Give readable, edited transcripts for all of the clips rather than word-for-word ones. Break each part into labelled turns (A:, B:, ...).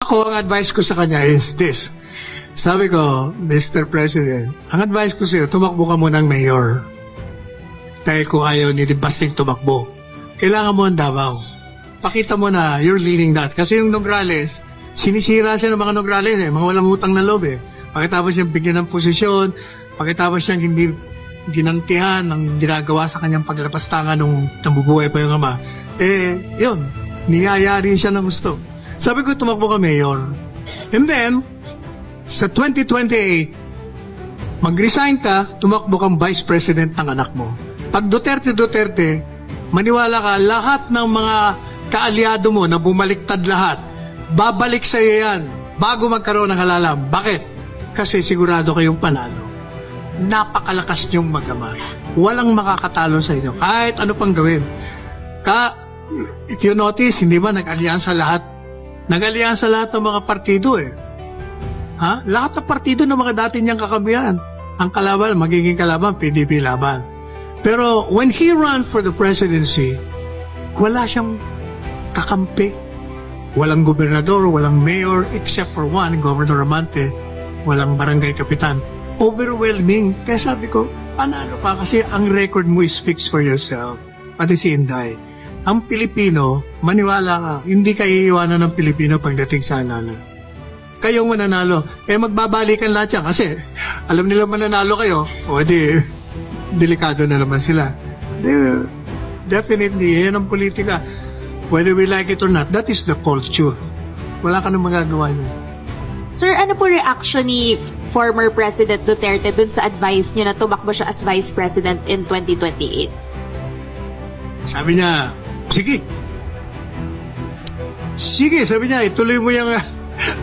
A: Ako, ang advice ko sa kanya is this. Sabi ko, Mr. President, ang advice ko sa'yo, tumakbo ka muna ng mayor. Dahil kung ayaw ni Basting tumakbo, kailangan mo ang Davao. Pakita mo na you're leading that. Kasi yung Nograles, sinisira siya ng mga Nograles, mga walang utang na loob. Pakitapos siyang bigyan ng posisyon, pakitapos siyang hindi ginantihan ng ginagawa sa kanyang paglapastangan nung nabubuhay pa yung ama. Yun, niyayari siya ng gusto. Sabi ko, tumakbo ka mayor. And then, sa 2028, mag-resign ka, tumakbo kang vice president ng anak mo. Pag Duterte, maniwala ka, lahat ng mga kaalyado mo na bumaliktad lahat, babalik sa iyo yan bago magkaroon ng halalam. Bakit? Kasi sigurado kayong panalo. Napakalakas niyong mag-ama. Walang makakatalo sa inyo. Kahit ano pang gawin. If you notice, hindi ba nag-alyansa lahat? Nag-alyansa lahat ng mga partido Lahat ng partido ng mga dati niyang kakampihan. Ang kalaban, magiging kalaban, PDP laban. Pero when he ran for the presidency, wala siyang kakampi. Walang gobernador, walang mayor, except for one, Governor Amante. Walang barangay kapitan. Overwhelming. Kaya sabi ko, panalo ka kasi ang record mo speaks for yourself. Pati si Inday. Ang Pilipino, maniwala ka, hindi ka iiwanan ng Pilipino pagdating sa halalan. Kayong mananalo. Kaya magbabalikan lahat yan. Kasi alam nila mananalo kayo, o di, delikado na naman sila. Definitely, yan ang politika. Whether we like it or not, that is the culture. Wala ka nang magagawa niya.
B: Sir, ano po reaction ni former President Duterte dun sa advice niyo na tumakbo siya as Vice President in 2028?
A: Sabi niya, sige. Sige, sabi niya, ituloy mo yung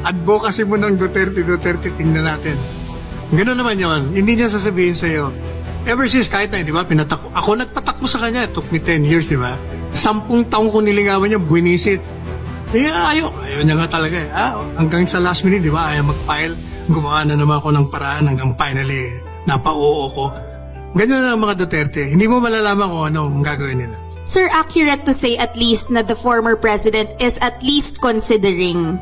A: advocacy mo ng Duterte, tingnan natin. Gano'n naman yun. Hindi niya sasabihin sa'yo. Ever since, kahit na, di ba, ako nagpatakbo sa kanya. It took me 10 years, di ba? 10 taong ko niligawan niya, buwinisit. Ayaw niya nga talaga. Hanggang sa last minute, di ba, ayaw mag-file. Gumawa na naman ako ng paraan hanggang finally, napa-oo ko. Ganyan na ang mga Duterte. Hindi mo malalaman kung ano ang gagawin nila.
B: Sir, accurate to say at least na the former president is at least considering.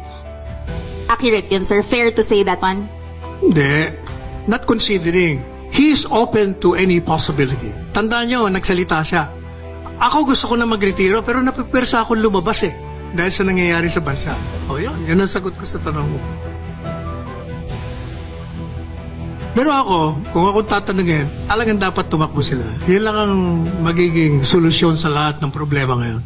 B: Accurate yun, sir. Fair to say that one?
A: Hindi. Not considering. He's open to any possibility. Tandaan nyo, nagsalita siya. Ako gusto ko na magretiro pero napipwersa akong lumabas dahil sa nangyayari sa bansa. Yun ang sagot ko sa tanong mo. Pero ako, kung ako tatanungin, talagang dapat tumakbo sila. Yan lang ang magiging solusyon sa lahat ng problema ngayon.